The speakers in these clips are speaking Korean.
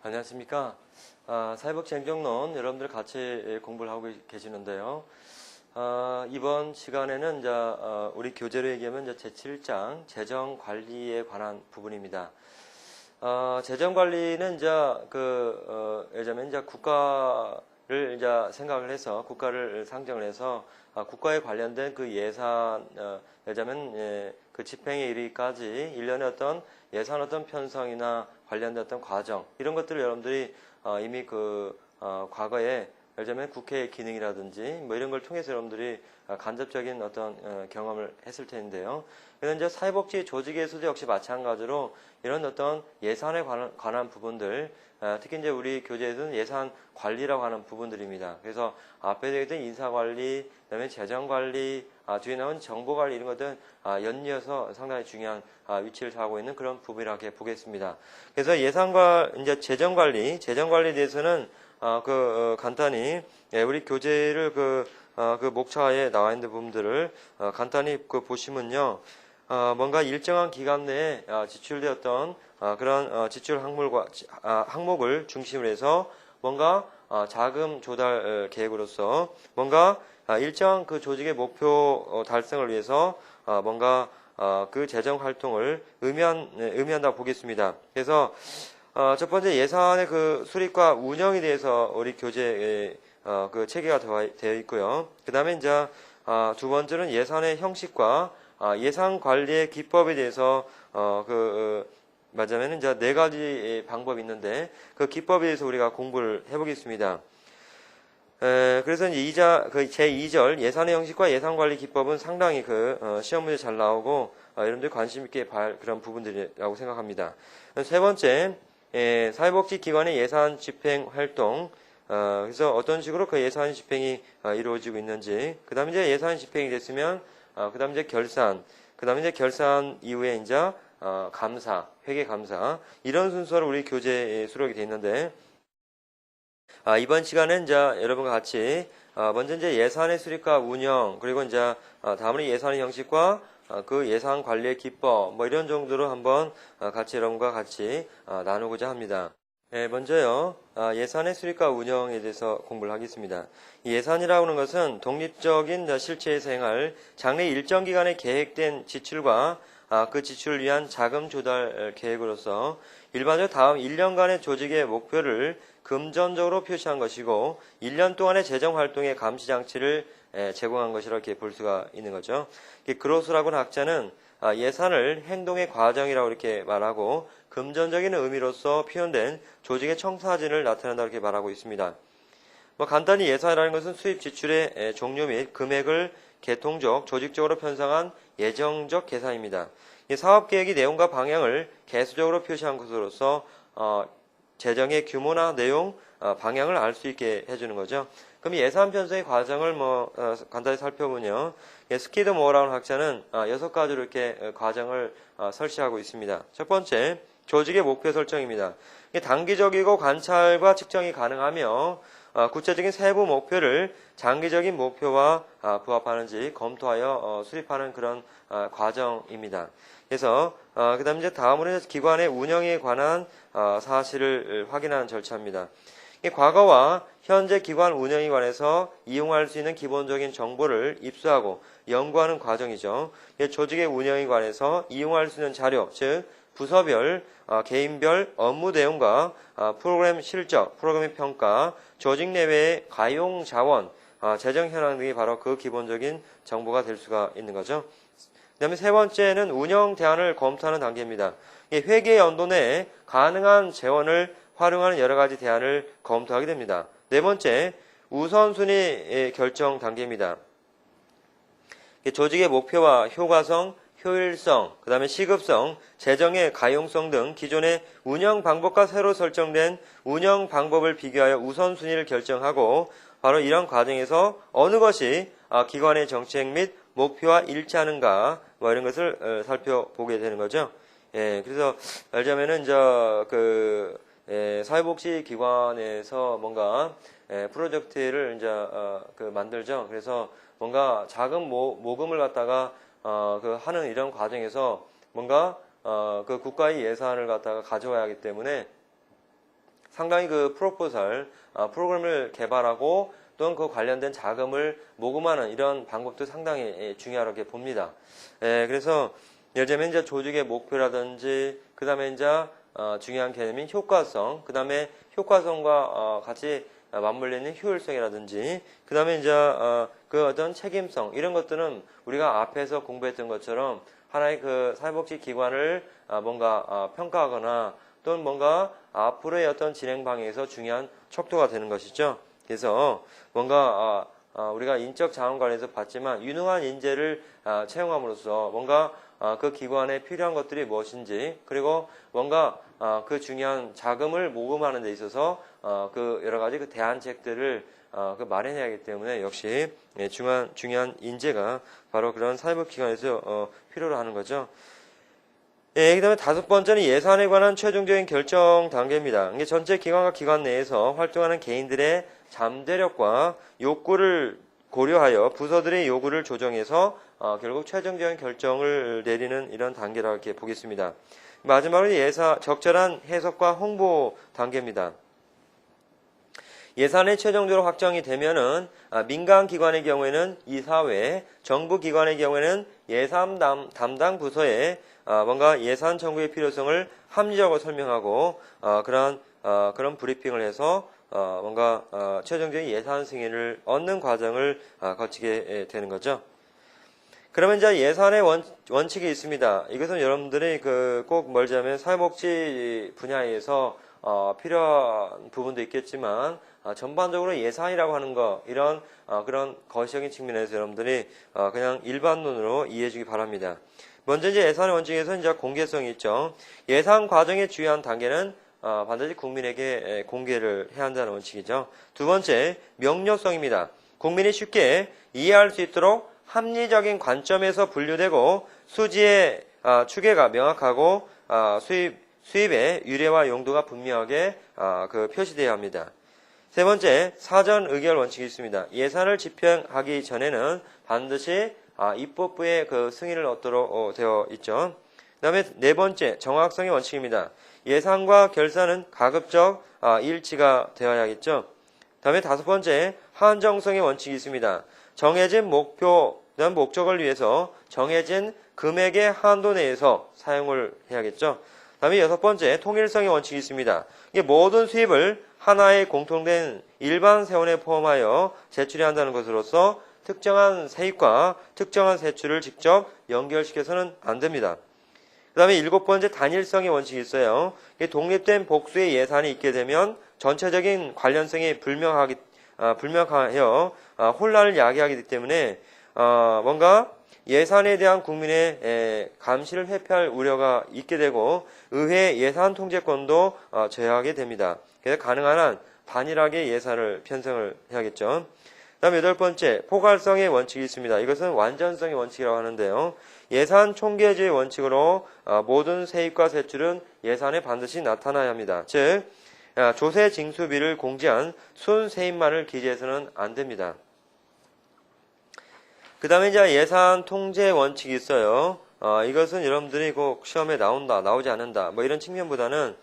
안녕하십니까. 사회복지 행정론 여러분들 같이 공부를 하고 계시는데요. 이번 시간에는 이제 우리 교재로 얘기하면 이제 제7장 재정관리에 관한 부분입니다. 재정관리는 이제 예를 들면 이제 국가를 이제 생각을 해서 국가를 상정을 해서 국가에 관련된 그 예산, 예를 들면 그 집행에 이르기까지 일련의 어떤 예산 어떤 편성이나 관련된 어떤 과정 이런 것들을 여러분들이 이미 과거에 예를 들면 국회의 기능이라든지 뭐 이런 걸 통해서 여러분들이 간접적인 어떤 경험을 했을 텐데요. 그래서 이제 사회복지 조직에서도 역시 마찬가지로 이런 어떤 예산에 관한 부분들, 특히 이제 우리 교재에서는 예산 관리라고 하는 부분들입니다. 그래서 앞에 얘기했던 인사관리, 그다음에 재정관리, 뒤에 나온 정보관리 이런 것들은 연이어서 상당히 중요한 위치를 하고 있는 그런 부분이라고 보겠습니다. 그래서 예산과 이제 재정관리에 대해서는 간단히 우리 교재를 목차에 나와 있는 부분들을 간단히 보시면요. 뭔가 일정한 기간 내에 지출되었던 그런 지출 항목을 중심으로 해서 뭔가 자금 조달 계획으로서 뭔가 일정 그 조직의 목표 달성을 위해서 뭔가 그 재정 활동을 의미한다고 보겠습니다. 그래서 첫 번째 예산의 그 수립과 운영에 대해서 우리 교재에 그 체계가 되어 있고요. 그 다음에 이제 두 번째는 예산의 형식과 예산 관리의 기법에 대해서 말하자면 이제 네 가지 방법이 있는데 그 기법에 대해서 우리가 공부를 해보겠습니다. 그래서 이제 제2절 예산의 형식과 예산 관리 기법은 상당히 시험 문제 잘 나오고 여러분들 관심 있게 볼 그런 부분들이라고 생각합니다. 세 번째 사회복지 기관의 예산 집행 활동 그래서 어떤 식으로 그 예산 집행이 이루어지고 있는지 그 다음에 이제 예산 집행이 됐으면 그 다음에 이제 결산 그 다음에 이제 결산 이후에 이제 감사 회계 감사 이런 순서로 우리 교재에 수록이 되어 있는데 이번 시간에 이제 여러분과 같이 먼저 이제 예산의 수립과 운영 그리고 이제 다음은 예산의 형식과 그 예산 관리의 기법 뭐 이런 정도로 한번 같이 여러분과 같이 나누고자 합니다. 먼저요 예산의 수립과 운영에 대해서 공부를 하겠습니다. 예산이라고 하는 것은 독립적인 실체에서 행할 장래 일정 기간에 계획된 지출과 그 지출을 위한 자금 조달 계획으로서 일반적으로 다음 1년간의 조직의 목표를 금전적으로 표시한 것이고 1년 동안의 재정 활동의 감시 장치를 제공한 것이라 이렇게 볼 수가 있는 거죠. 그로스라고는 학자는 예산을 행동의 과정이라고 이렇게 말하고 금전적인 의미로서 표현된 조직의 청사진을 나타낸다 이렇게 말하고 있습니다. 간단히 예산이라는 것은 수입 지출의 종류 및 금액을 계통적, 조직적으로 편성한 예정적 계산입니다. 사업 계획의 내용과 방향을 개수적으로 표시한 것으로서 재정의 규모나 내용, 방향을 알 수 있게 해주는 거죠. 그럼 예산 편성의 과정을 간단히 살펴보면요. 스키드 모어라는 학자는 6가지로 이렇게 과정을 설치하고 있습니다. 첫 번째, 조직의 목표 설정입니다. 단기적이고 관찰과 측정이 가능하며 구체적인 세부 목표를 장기적인 목표와 부합하는지 검토하여 수립하는 그런 과정입니다. 그래서 그 다음에 이제 다음으로 기관의 운영에 관한 사실을 확인하는 절차입니다. 과거와 현재 기관 운영에 관해서 이용할 수 있는 기본적인 정보를 입수하고 연구하는 과정이죠. 조직의 운영에 관해서 이용할 수 있는 자료, 즉 부서별, 개인별 업무 내용과 프로그램 실적, 프로그램 평가, 조직 내외의 가용 자원, 재정 현황 등이 바로 그 기본적인 정보가 될 수가 있는 거죠. 그 다음에 세 번째는 운영 대안을 검토하는 단계입니다. 회계 연도 내에 가능한 재원을 활용하는 여러 가지 대안을 검토하게 됩니다. 네 번째, 우선순위 결정 단계입니다. 조직의 목표와 효과성, 효율성, 그 다음에 시급성, 재정의 가용성 등 기존의 운영 방법과 새로 설정된 운영 방법을 비교하여 우선순위를 결정하고 바로 이런 과정에서 어느 것이 기관의 정책 및 목표와 일치하는가 이런 것을 살펴보게 되는 거죠. 그래서 말하자면은 사회복지 기관에서 뭔가 프로젝트를 만들죠. 그래서 뭔가 자금 모금을 갖다가 하는 이런 과정에서 뭔가 그 국가의 예산을 갖다가 가져와야 하기 때문에 상당히 그 프로포설, 프로그램을 개발하고 또는 그 관련된 자금을 모금하는 이런 방법도 상당히 중요하게 봅니다. 그래서 예를 들면 이제 조직의 목표라든지 그 다음에 이제 중요한 개념인 효과성, 그 다음에 효과성과 같이 맞물리는 효율성이라든지, 그 다음에 이제 그 어떤 책임성 이런 것들은 우리가 앞에서 공부했던 것처럼 하나의 그 사회복지 기관을 뭔가 평가하거나 또는 뭔가 앞으로의 어떤 진행 방향에서 중요한 척도가 되는 것이죠. 그래서 뭔가 우리가 인적 자원 관리에서 봤지만 유능한 인재를 채용함으로써 뭔가 그 기관에 필요한 것들이 무엇인지, 그리고 뭔가 그 중요한 자금을 모금하는 데 있어서 그 여러 가지 그 대안책들을 그 마련해야 하기 때문에 역시 중요한 인재가 바로 그런 사회복지기관에서 필요로 하는 거죠. 그 다음에 다섯 번째는 예산에 관한 최종적인 결정 단계입니다. 이게 전체 기관과 기관 내에서 활동하는 개인들의 잠재력과 욕구를 고려하여 부서들의 요구를 조정해서 결국 최종적인 결정을 내리는 이런 단계라고 이렇게 보겠습니다. 마지막으로 적절한 해석과 홍보 단계입니다. 예산이 최종적으로 확정이 되면은 민간 기관의 경우에는 이사회, 정부 기관의 경우에는 예산 담당 부서에 뭔가 예산 청구의 필요성을 합리적으로 설명하고 그런 브리핑을 해서 뭔가 최종적인 예산 승인을 얻는 과정을 거치게 되는 거죠. 그러면 이제 예산의 원칙이 있습니다. 이것은 여러분들이 꼭 멀자면 사회복지 분야에서 필요한 부분도 있겠지만 전반적으로 예산이라고 하는 거 이런 그런 거시적인 측면에서 여러분들이 그냥 일반론으로 이해해 주기 바랍니다. 먼저 이제 예산의 원칙에서 이제 공개성이 있죠. 예산 과정의 주요한 단계는 반드시 국민에게 공개를 해야 한다는 원칙이죠. 두 번째, 명료성입니다. 국민이 쉽게 이해할 수 있도록 합리적인 관점에서 분류되고 수지의 추계가 명확하고 수입의 유래와 용도가 분명하게 표시되어야 합니다. 세 번째, 사전 의결 원칙이 있습니다. 예산을 집행하기 전에는 반드시 입법부의 그 승인을 얻도록 되어 있죠. 그 다음에 네 번째, 정확성의 원칙입니다. 예산과 결산은 가급적 일치가 되어야겠죠. 그 다음에 다섯 번째, 한정성의 원칙이 있습니다. 정해진 목표, 그다음 목적을 위해서 정해진 금액의 한도 내에서 사용을 해야겠죠. 그 다음에 여섯 번째, 통일성의 원칙이 있습니다. 이게 모든 수입을 하나의 공통된 일반 세원에 포함하여 제출해야 한다는 것으로서 특정한 세입과 특정한 세출을 직접 연결시켜서는 안 됩니다. 그 다음에 일곱 번째, 단일성의 원칙이 있어요. 독립된 복수의 예산이 있게 되면 전체적인 관련성이 불명하여 혼란을 야기하기 때문에 뭔가 예산에 대한 국민의 감시를 회피할 우려가 있게 되고 의회 예산 통제권도 제어하게 됩니다. 그래서 가능한 한 단일하게 예산을 편성을 해야겠죠. 그 다음 여덟 번째, 포괄성의 원칙이 있습니다. 이것은 완전성의 원칙이라고 하는데요. 예산 총계제의 원칙으로 모든 세입과 세출은 예산에 반드시 나타나야 합니다. 즉 조세 징수비를 공제한 순세입만을 기재해서는 안 됩니다. 그 다음에 이제 예산 통제 원칙이 있어요. 이것은 여러분들이 꼭 시험에 나오지 않는다. 뭐 이런 측면보다는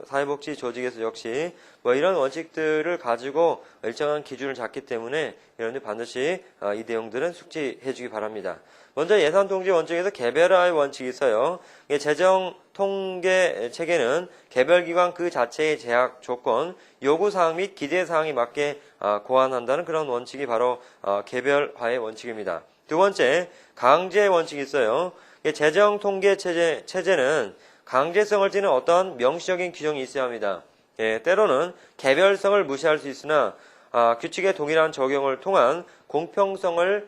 사회복지 조직에서 역시 뭐 이런 원칙들을 가지고 일정한 기준을 잡기 때문에 여러분들이 반드시 이 내용들은 숙지해 주기 바랍니다. 먼저 예산 통제 원칙에서 개별화의 원칙이 있어요. 재정 통계 체계는 개별기관 그 자체의 제약 조건, 요구사항 및 기대사항에 맞게 고안한다는 그런 원칙이 바로 개별화의 원칙입니다. 두 번째, 강제 원칙이 있어요. 재정 통계 체제는 강제성을 띠는 어떤 명시적인 규정이 있어야 합니다. 때로는 개별성을 무시할 수 있으나 규칙의 동일한 적용을 통한 공평성을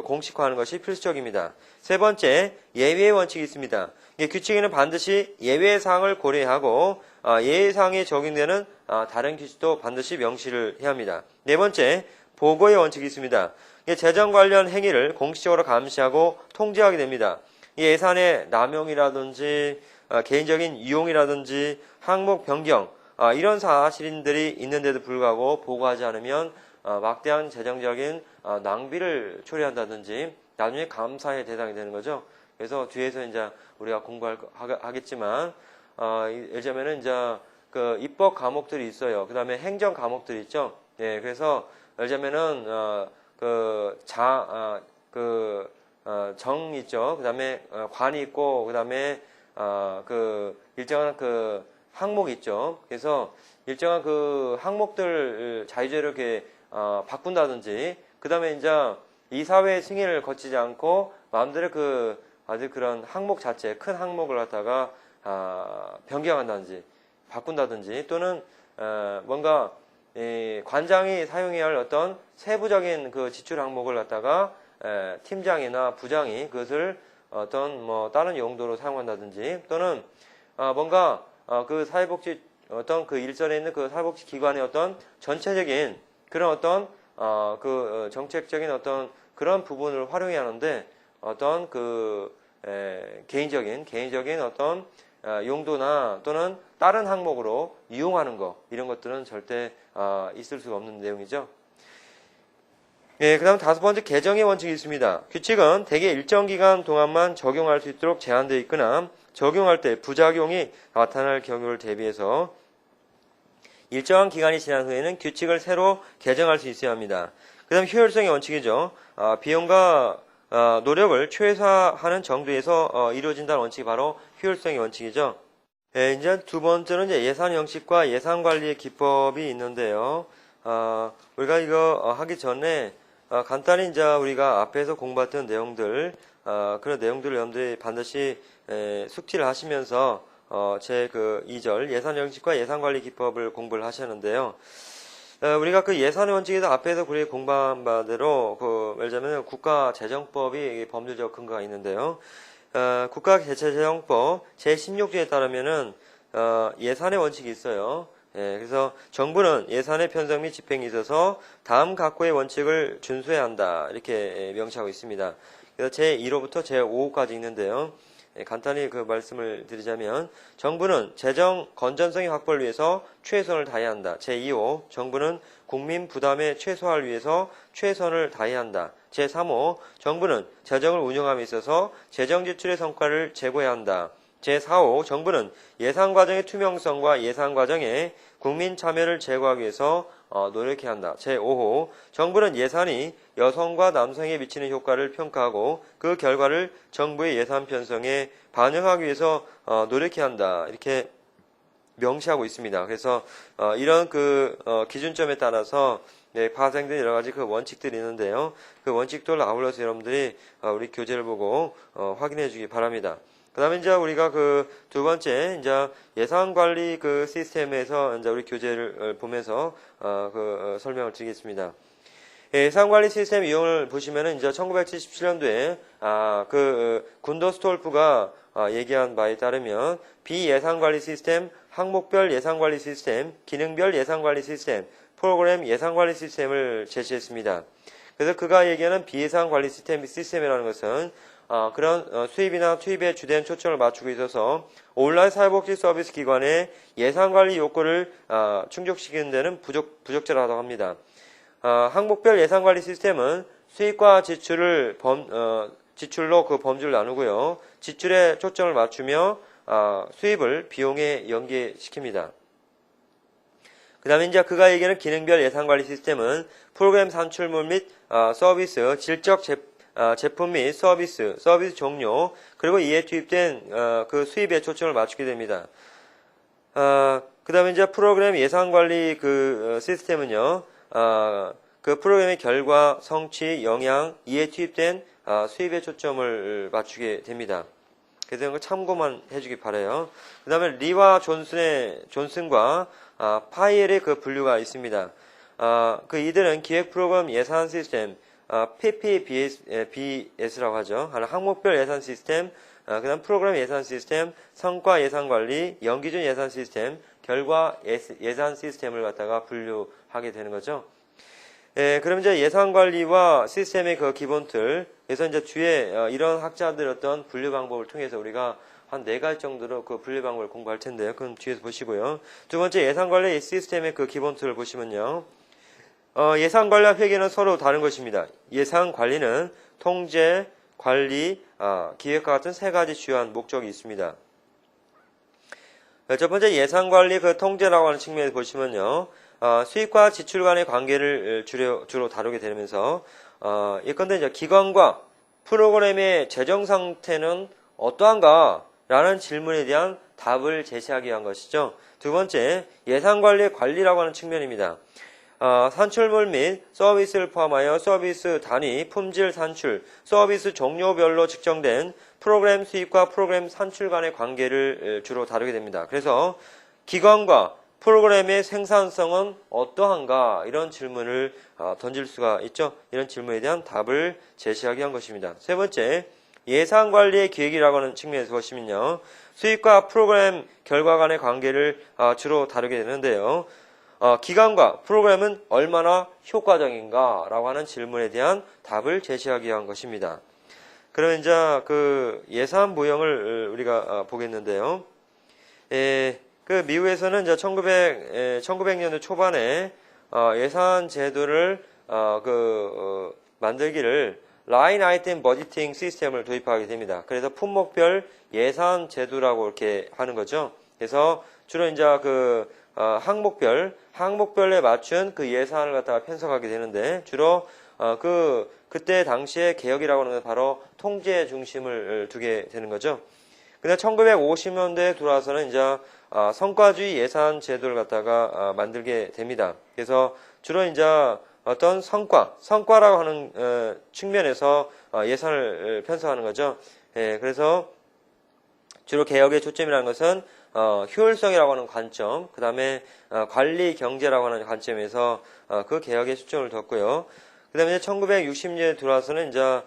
공식화하는 것이 필수적입니다. 세 번째, 예외의 원칙이 있습니다. 규칙에는 반드시 예외 사항을 고려하고 예외 사항에 적용되는 다른 규칙도 반드시 명시를 해야 합니다. 네 번째, 보고의 원칙이 있습니다. 재정 관련 행위를 공식적으로 감시하고 통제하게 됩니다. 예산의 남용이라든지 개인적인 이용이라든지 항목 변경 이런 사실들이 있는데도 불구하고 보고하지 않으면 막대한 재정적인 낭비를 초래한다든지 나중에 감사의 대상이 되는 거죠. 그래서 뒤에서 이제 우리가 공부하겠지만 예를 들자면은 이제 그 입법 과목들이 있어요. 그 다음에 행정 과목들이 있죠. 예, 그래서 예를 들자면은 정 있죠. 그 다음에 관이 있고, 그 다음에 그 일정한 그 항목이 있죠. 그래서 일정한 그 항목들 자유제로 이렇게 바꾼다든지, 그 다음에 이제 이사회 승인을 거치지 않고 마음대로 그 아주 그런 항목 자체, 큰 항목을 갖다가 변경한다든지 바꾼다든지, 또는 뭔가 관장이 사용해야 할 어떤 세부적인 그 지출 항목을 갖다가 팀장이나 부장이 그것을 어떤 뭐 다른 용도로 사용한다든지, 또는 뭔가 그 사회복지 어떤 그 일선에 있는 그 사회복지 기관의 어떤 전체적인 그런 어떤 그 정책적인 어떤 그런 부분을 활용해야 하는데, 어떤 그 개인적인 어떤 용도나 또는 다른 항목으로 이용하는 거, 이런 것들은 절대 있을 수가 없는 내용이죠. 예, 그 다음 5번째, 개정의 원칙이 있습니다. 규칙은 대개 일정 기간 동안만 적용할 수 있도록 제한되어 있거나 적용할 때 부작용이 나타날 경우를 대비해서 일정한 기간이 지난 후에는 규칙을 새로 개정할 수 있어야 합니다. 그 다음 효율성의 원칙이죠. 비용과 노력을 최소화하는 정도에서 이루어진다는 원칙이 바로 효율성의 원칙이죠. 예, 이제 두 번째는 이제 예산 형식과 예산 관리의 기법이 있는데요. 우리가 이거 하기 전에 간단히 이제 우리가 앞에서 공부했던 내용들, 그런 내용들을 여러분들이 반드시 숙지를 하시면서 제 그 2절 예산 형식과 예산 관리 기법을 공부를 하셨는데요. 우리가 그 예산의 원칙에서 앞에서 우리 공부한 바대로 예를 들자면 국가재정법이 법률적 근거가 있는데요. 국가재정법 제16조에 따르면은 예산의 원칙이 있어요. 예, 그래서 정부는 예산의 편성 및 집행에 있어서 다음 각호의 원칙을 준수해야 한다, 이렇게 명시하고 있습니다. 그래서 제1호부터 제5호까지 있는데요. 간단히 그 말씀을 드리자면, 정부는 재정 건전성의 확보를 위해서 최선을 다해야 한다. 제2호, 정부는 국민 부담에 최소화를 위해서 최선을 다해야 한다. 제3호, 정부는 재정을 운영함에 있어서 재정 지출의 성과를 제고해야 한다. 제4호, 정부는 예산 과정의 투명성과 예산 과정에 국민 참여를 제고하기 위해서 노력해야 한다. 제5호, 정부는 예산이 여성과 남성에 미치는 효과를 평가하고 그 결과를 정부의 예산 편성에 반영하기 위해서 노력해야 한다, 이렇게 명시하고 있습니다. 그래서 이런 그 기준점에 따라서 파생된 여러 가지 그 원칙들이 있는데요. 그 원칙들을 아울러서 여러분들이 우리 교재를 보고 확인해 주기 바랍니다. 그 다음에 이제 우리가 그 두 번째, 이제 예산 관리 그 시스템에서 이제 우리 교재를 보면서 설명을 드리겠습니다. 예산 관리 시스템 이용을 보시면은 이제 1977년도에 군더 스톨프가 얘기한 바에 따르면 비예산 관리 시스템, 항목별 예산 관리 시스템, 기능별 예산 관리 시스템, 프로그램 예산 관리 시스템을 제시했습니다. 그래서 그가 얘기하는 비예산 관리 시스템이라는 것은 그런 수입이나 투입에 주된 초점을 맞추고 있어서 온라인 사회복지 서비스 기관의 예산관리 요건을 충족시키는 데는 부적절하다고 합니다. 항목별 예산관리 시스템은 수입과 지출로 그 범주를 나누고요. 지출에 초점을 맞추며 수입을 비용에 연계시킵니다. 그 다음에 이제 그가 얘기하는 기능별 예산관리 시스템은 프로그램 산출물 및 서비스, 질적 제품 및 서비스 종료, 그리고 이에 투입된 그 수입에 초점을 맞추게 됩니다. 그 다음에 이제 프로그램 예산관리 그 시스템은요, 그 프로그램의 결과, 성취, 영향, 이에 투입된 수입에 초점을 맞추게 됩니다. 그래서 이런 거 참고만 해주기 바라요. 그 다음에 리와 존슨과 파이엘의 그 분류가 있습니다. 그 이들은 기획 프로그램 예산 시스템, PPBS라고 하죠. 항목별 예산 시스템, 그 다음 프로그램 예산 시스템, 성과 예산 관리, 연기준 예산 시스템, 결과 예산 시스템을 갖다가 분류하게 되는 거죠. 그럼 이제 예산 관리와 시스템의 그 기본틀, 그래서 이제 뒤에 이런 학자들 어떤 분류 방법을 통해서 우리가 한 4가지 정도로 그 분류 방법을 공부할 텐데요. 그럼 뒤에서 보시고요. 두 번째, 예산 관리 시스템의 그 기본틀을 보시면요. 예산 관리와 회계는 서로 다른 것입니다. 예산 관리는 통제, 관리, 기획과 같은 3가지 주요한 목적이 있습니다. 첫 번째 예산관리 그 통제라고 하는 측면에서 보시면요. 수입과 지출 간의 관계를 주로 다루게 되면서 예컨대 이제 기관과 프로그램의 재정 상태는 어떠한가? 라는 질문에 대한 답을 제시하기 위한 것이죠. 두 번째, 예산관리의 관리라고 하는 측면입니다. 산출물 및 서비스를 포함하여 서비스 단위, 품질 산출, 서비스 종류별로 측정된 프로그램 수입과 프로그램 산출 간의 관계를 주로 다루게 됩니다. 그래서 기관과 프로그램의 생산성은 어떠한가 이런 질문을 던질 수가 있죠. 이런 질문에 대한 답을 제시하기 위한 것입니다. 세 번째, 예산관리의 기획이라고 하는 측면에서 보시면요. 수입과 프로그램 결과 간의 관계를 주로 다루게 되는데요. 기간과 프로그램은 얼마나 효과적인가 라고 하는 질문에 대한 답을 제시하기 위한 것입니다. 그러면 이제 그 예산 모형을 우리가 보겠는데요. 그 미국에서는 이제 1900년대 초반에 예산 제도를 만들기를 라인 아이템 버지팅 시스템을 도입하게 됩니다. 그래서 품목별 예산 제도라고 이렇게 하는 거죠. 그래서 주로 이제 항목별에 맞춘 그 예산을 갖다가 편성하게 되는데 주로 그때 당시에 개혁이라고 하는 건 바로 통제 중심을 두게 되는 거죠. 근데 1950년대에 들어와서는 이제 성과주의 예산 제도를 갖다가 만들게 됩니다. 그래서 주로 이제 어떤 성과라고 하는 측면에서 예산을 편성하는 거죠. 그래서 주로 개혁의 초점이라는 것은 효율성이라고 하는 관점, 그 다음에 관리 경제라고 하는 관점에서 그 개혁에 초점을 뒀고요. 그 다음에 1960년에 들어와서는 이제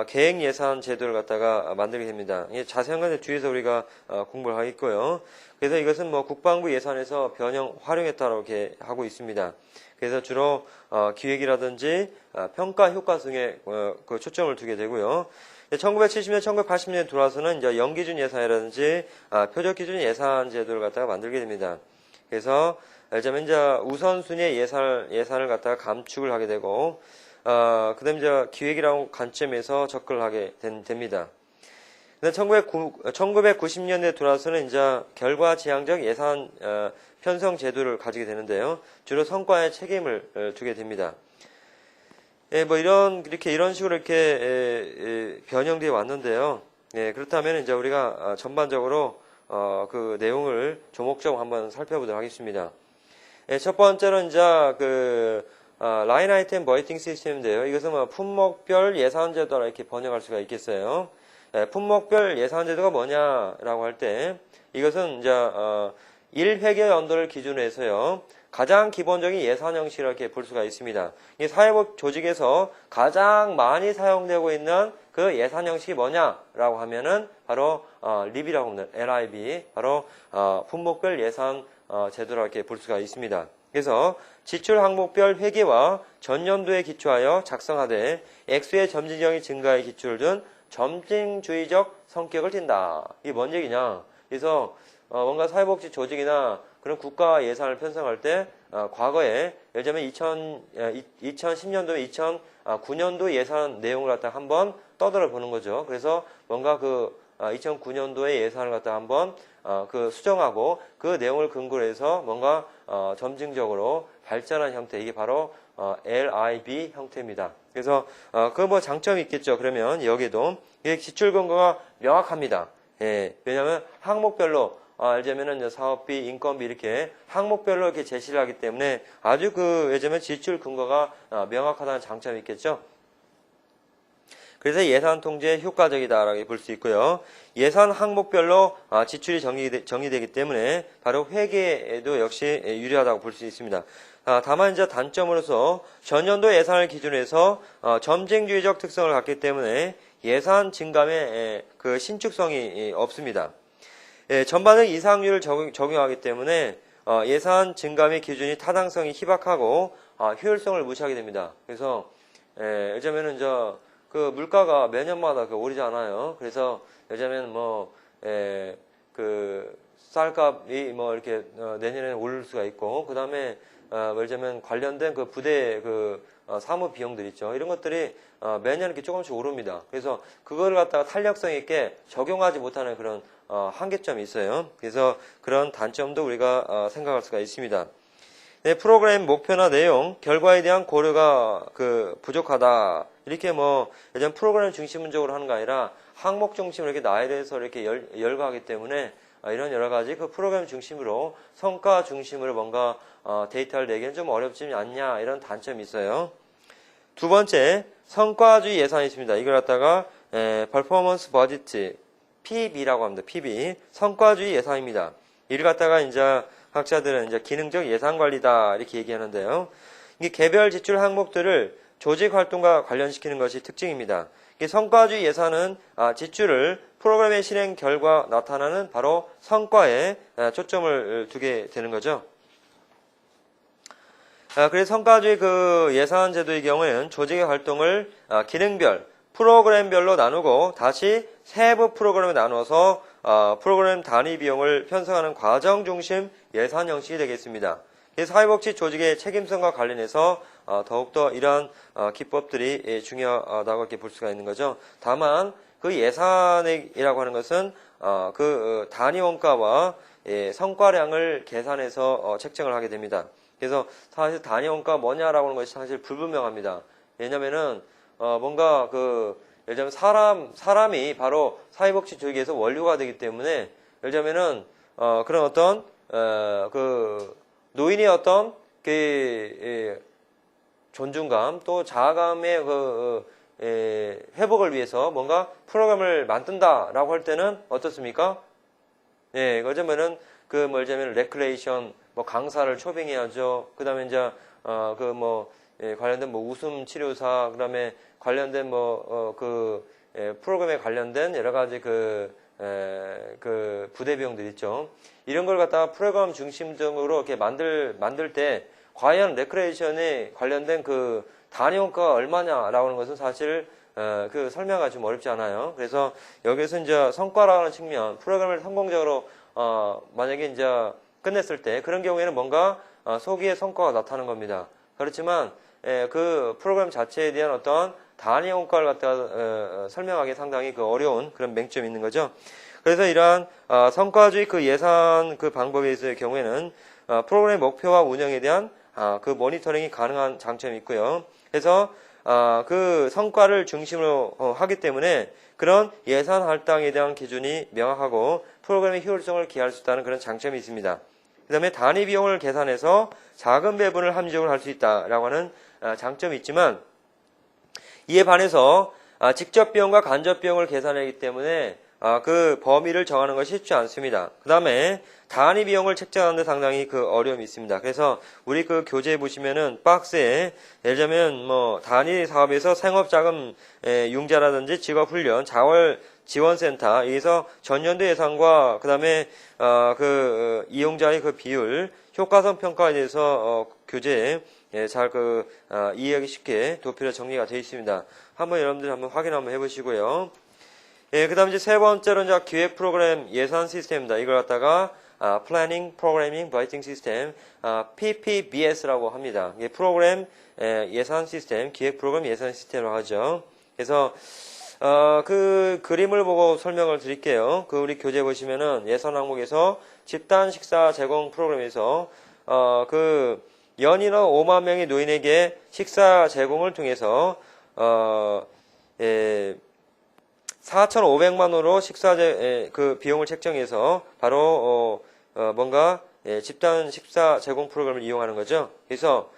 계획 예산 제도를 갖다가 만들게 됩니다. 자세한 건 뒤에서 우리가 공부를 하겠고요. 그래서 이것은 뭐 국방부 예산에서 변형 활용했다고 이렇게 하고 있습니다. 그래서 주로 기획이라든지 평가 효과성에 그 초점을 두게 되고요. 1970년, 1980년에 들어와서는 이제 연기준 예산이라든지 표적 기준 예산 제도를 갖다가 만들게 됩니다. 그래서 예를 들면 이제 우선순위의 예산을 갖다가 감축을 하게 되고 그다음에 이제 기획이라는 관점에서 접근을 하게 됩니다. 1990년대에 들어와서는 이제 결과지향적 예산 편성 제도를 가지게 되는데요. 주로 성과에 책임을 두게 됩니다. 뭐 이런 식으로 이렇게 변형되어 왔는데요. 그렇다면 이제 우리가 전반적으로 그 내용을 조목조목 한번 살펴보도록 하겠습니다. 첫 번째로 이제 라인 아이템 버이팅 시스템인데요. 이것은 뭐 품목별 예산 제도라 이렇게 번역할 수가 있겠어요. 품목별 예산 제도가 뭐냐라고 할 때 이것은 이제 1회계 연도를 기준으로 해서요. 가장 기본적인 예산 형식을 이렇게 볼 수가 있습니다. 이 사회복 조직에서 가장 많이 사용되고 있는 그 예산 형식이 뭐냐라고 하면은 바로 LIB이라고 합니다. LIB 바로 품목별 예산 제도라고 이렇게 볼 수가 있습니다. 그래서 지출 항목별 회계와 전년도에 기초하여 작성하되 액수의 점진적인 증가에 기초를 둔 점진주의적 성격을 띈다. 이게 뭔 얘기냐? 그래서 뭔가 사회복지 조직이나 그런 국가 예산을 편성할 때 과거에 예를 들면 2010년도, 2009년도 예산 내용을 갖다 한번 떠들어 보는 거죠. 그래서 뭔가 2009년도의 예산을 갖다 한번 수정하고 그 내용을 근거로 해서 뭔가 점진적으로 발전한 형태, 이게 바로 LIB 형태입니다. 그래서 그 뭐 장점이 있겠죠. 그러면 여기도 이게 지출 근거가 명확합니다. 왜냐하면 항목별로 예를 들면 사업비, 인건비 이렇게 항목별로 이렇게 제시를 하기 때문에 아주 예를 들면 지출 근거가 명확하다는 장점이 있겠죠. 그래서 예산 통제 효과적이다라고 볼 수 있고요. 예산 항목별로 지출이 정리되기 때문에 바로 회계에도 역시 유리하다고 볼 수 있습니다. 다만 이제 단점으로서 전년도 예산을 기준으로 해서 점진주의적 특성을 갖기 때문에 예산 증감에 그 신축성이 없습니다. 전반적 이상률을 적용하기 때문에 예산 증감의 기준이 타당성이 희박하고 효율성을 무시하게 됩니다. 그래서 예를 들면은 그 물가가 매년마다 오르지 않아요. 그래서 예를 들면 쌀값이 뭐 이렇게 내년에는 오를 수가 있고, 그 다음에 예를 들면 관련된 그 부대 사무 비용들 있죠. 이런 것들이 매년 이렇게 조금씩 오릅니다. 그래서 그거를 갖다가 탄력성 있게 적용하지 못하는 그런 한계점이 있어요. 그래서 그런 단점도 우리가 생각할 수가 있습니다. 네, 프로그램 목표나 내용, 결과에 대한 고려가 부족하다. 이렇게 예전 프로그램 중심적으로 하는 게 아니라 항목 중심으로 이렇게 나열해서 이렇게 열거하기 때문에 이런 여러 가지 그 프로그램 중심으로 성과 중심으로 뭔가 데이터를 내기는 좀 어렵지 않냐 이런 단점이 있어요. 두 번째, 성과주의 예산이 있습니다. 이걸 갖다가 performance budget, PB라고 합니다. PB, 성과주의 예산입니다. 이를 갖다가 이제 학자들은 이제 기능적 예산 관리다 이렇게 얘기하는데요. 이게 개별 지출 항목들을 조직 활동과 관련시키는 것이 특징입니다. 이게 성과주의 예산은 지출을 프로그램의 실행 결과 나타나는 바로 성과에 초점을 두게 되는 거죠. 그래서 성과주의 예산 제도의 경우에는 조직의 활동을 기능별, 프로그램별로 나누고 다시 세부 프로그램에 나눠서 프로그램 단위 비용을 편성하는 과정 중심 예산 형식이 되겠습니다. 사회복지 조직의 책임성과 관련해서 더욱더 이러한 기법들이 중요하다고 이렇게 볼 수가 있는 거죠. 다만 그 예산이라고 하는 것은 단위 원가와 성과량을 계산해서 책정을 하게 됩니다. 그래서 사실 단위 원가가 뭐냐라고 하는 것이 사실 불분명합니다. 왜냐면은 뭔가 예를 들면 사람이 바로 사회복지 조직에서 원료가 되기 때문에 예를 들면은 그런 어떤 노인의 어떤 존중감 또 자아감의 회복을 위해서 뭔가 프로그램을 만든다라고 할 때는 어떻습니까? 예, 그러면은 예를 들면 레크레이션 강사를 초빙해야죠. 그다음에 이제 관련된 웃음 치료사 그다음에 관련된 프로그램에 관련된 여러 가지 부대 비용들 있죠. 이런 걸 갖다가 프로그램 중심적으로 이렇게 만들 때 과연 레크레이션에 관련된 단위 원가가 얼마냐라고 하는 것은 사실 설명하기 좀 어렵지 않아요. 그래서 여기서 이제 성과라는 측면, 프로그램을 성공적으로 만약에 이제 끝냈을 때 그런 경우에는 뭔가 소기의 성과가 나타나는 겁니다. 그렇지만 그 프로그램 자체에 대한 어떤 단위 원가를 갖다가 설명하기 상당히 어려운 그런 맹점이 있는 거죠. 그래서 이러한 성과주의 예산 방법에서의 경우에는 프로그램 목표와 운영에 대한 모니터링이 가능한 장점이 있고요. 그래서 성과를 중심으로 하기 때문에 그런 예산 할당에 대한 기준이 명확하고 프로그램의 효율성을 기할 수 있다는 그런 장점이 있습니다. 그 다음에 단위 비용을 계산해서 작은 배분을 합리적으로 할 수 있다라고 하는 장점이 있지만 이에 반해서 직접 비용과 간접 비용을 계산하기 때문에 그 범위를 정하는 것이 쉽지 않습니다. 그 다음에 단위 비용을 책정하는 데 상당히 어려움이 있습니다. 그래서 우리 교재에 보시면은 박스에 예를 들면 단위 사업에서 생업자금 융자라든지 직업훈련, 자활 지원센터 여기서 전년도 예산과 그 다음에 이용자의 비율, 효과성 평가에 대해서 교재에 잘 이해하기 쉽게 도표로 정리가 되어 있습니다. 한번 여러분들 한번 확인 한번 해보시고요. 그 다음에 이제 세 번째로 이제 기획 프로그램 예산 시스템입니다. 이걸 갖다가 Planning, Programming, Budgeting System, PPBS라고 합니다. 이게 프로그램 예산 시스템, 기획 프로그램 예산 시스템이라고 하죠. 그래서 그림을 보고 설명을 드릴게요. 우리 교재 보시면은 예산 항목에서 집단 식사 제공 프로그램에서 연인원 5만 명의 노인에게 식사 제공을 통해서 4,500만 원으로 식사제 비용을 책정해서 바로 집단 식사 제공 프로그램을 이용하는 거죠. 그래서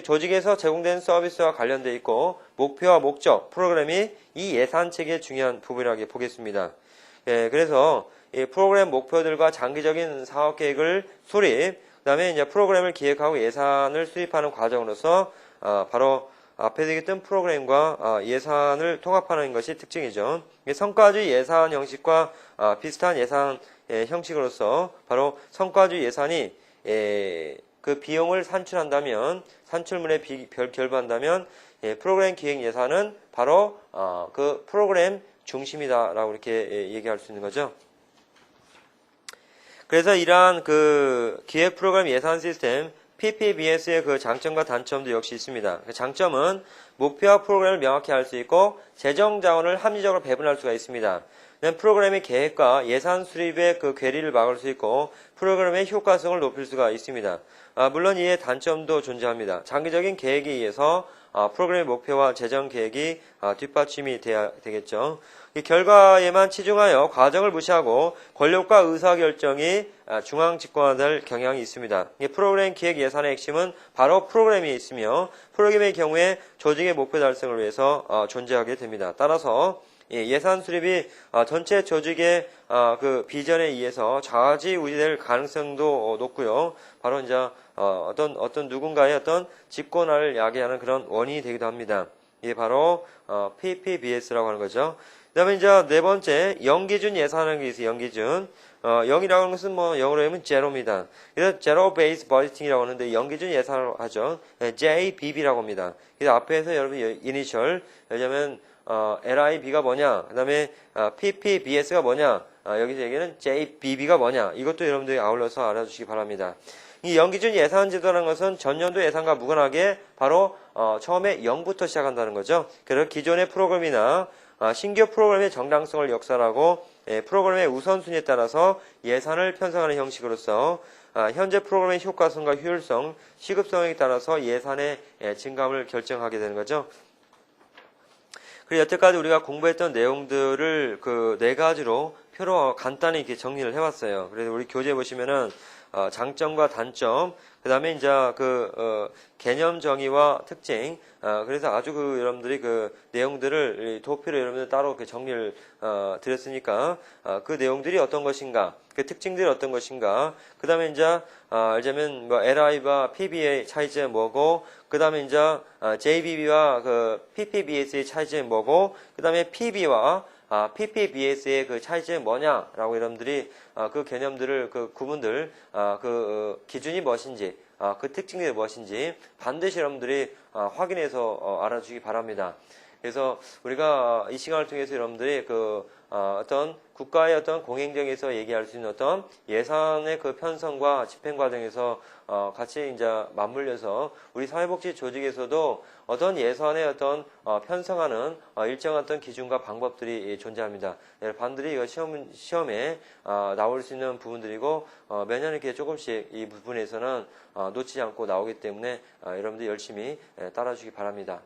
조직에서 제공된 서비스와 관련되어 있고 목표와 목적, 프로그램이 이 예산책의 중요한 부분이라고 보겠습니다. 그래서 이 프로그램 목표들과 장기적인 사업 계획을 수립, 그 다음에 이제 프로그램을 기획하고 예산을 수립하는 과정으로서 바로 앞에 얘기했던 프로그램과 예산을 통합하는 것이 특징이죠. 성과주의 예산 형식과 비슷한 예산 형식으로서 바로 성과주의 예산이 비용을 산출한다면 산출물에 결부한다면 프로그램 기획 예산은 바로 프로그램 중심이다라고 이렇게 얘기할 수 있는 거죠. 그래서 이러한 기획 프로그램 예산 시스템 PPBS의 그 장점과 단점도 역시 있습니다. 그 장점은 목표와 프로그램을 명확히 알 수 있고 재정 자원을 합리적으로 배분할 수가 있습니다. 프로그램의 계획과 예산 수립의 그 괴리를 막을 수 있고 프로그램의 효과성을 높일 수가 있습니다. 물론 이에 단점도 존재합니다. 장기적인 계획에 의해서 프로그램의 목표와 재정 계획이 뒷받침이 돼야 되겠죠. 이 결과에만 치중하여 과정을 무시하고 권력과 의사결정이 중앙 집권화될 경향이 있습니다. 이 프로그램 기획 예산의 핵심은 바로 프로그램이 있으며 프로그램의 경우에 조직의 목표 달성을 위해서 존재하게 됩니다. 따라서 예산 수립이 전체 조직의 그 비전에 의해서 좌지우지될 가능성도 높고요. 바로 이제 어떤 누군가의 어떤 집권화를 야기하는 그런 원인이 되기도 합니다. 이게 바로 PPBS라고 하는 거죠. 그다음에 이제 네 번째 영기준 예산하는 게 있어요. 영기준. 0이라고 하는 것은 뭐 영어로 하면 제로입니다. 그래서 제로 베이스 버지팅이라고 하는데 영기준 예산을 하죠. JBB라고 합니다. 그래서 앞에서 여러분 이니셜 왜냐면 LIB가 뭐냐, 그 다음에 PPBS가 뭐냐, 여기서 얘기는 JBB가 뭐냐, 이것도 여러분들이 아울러서 알아주시기 바랍니다. 이 연기준 예산제도라는 것은 전년도 예산과 무관하게 바로 처음에 0부터 시작한다는 거죠. 그래서 기존의 프로그램이나 신규 프로그램의 정당성을 역설하고 프로그램의 우선순위에 따라서 예산을 편성하는 형식으로서 현재 프로그램의 효과성과 효율성, 시급성에 따라서 예산의 증감을 결정하게 되는 거죠. 그리고 여태까지 우리가 공부했던 내용들을 그 네 가지로 표로 간단히 이렇게 정리를 해왔어요. 그래서 우리 교재 보시면은 장점과 단점, 그 다음에 이제 개념 정의와 특징, 그래서 아주 여러분들이 그 내용들을 도표로 여러분들 따로 정리를 드렸으니까 그 내용들이 어떤 것인가, 그 특징들이 어떤 것인가, 그 다음에 이제 알자면 뭐 LI와 PB의 차이점이 뭐고, 그 다음에 이제 JBB와 그 PPBS의 차이점이 뭐고, 그 다음에 PB와 PPBS의 그 차이점이 뭐냐라고 여러분들이 그 개념들을 그 구분들 그 기준이 무엇인지 그 특징들이 무엇인지 반드시 여러분들이 확인해서 알아주시기 바랍니다. 그래서 우리가 이 시간을 통해서 여러분들이 어떤 국가의 어떤 공행정에서 얘기할 수 있는 어떤 예산의 그 편성과 집행 과정에서 같이 이제 맞물려서 우리 사회복지 조직에서도 어떤 예산의 어떤 편성하는 일정한 어떤 기준과 방법들이 존재합니다. 반드시 이거 시험에 나올 수 있는 부분들이고 매년 이렇게 조금씩 이 부분에서는 놓치지 않고 나오기 때문에 여러분들 열심히 따라주기 바랍니다.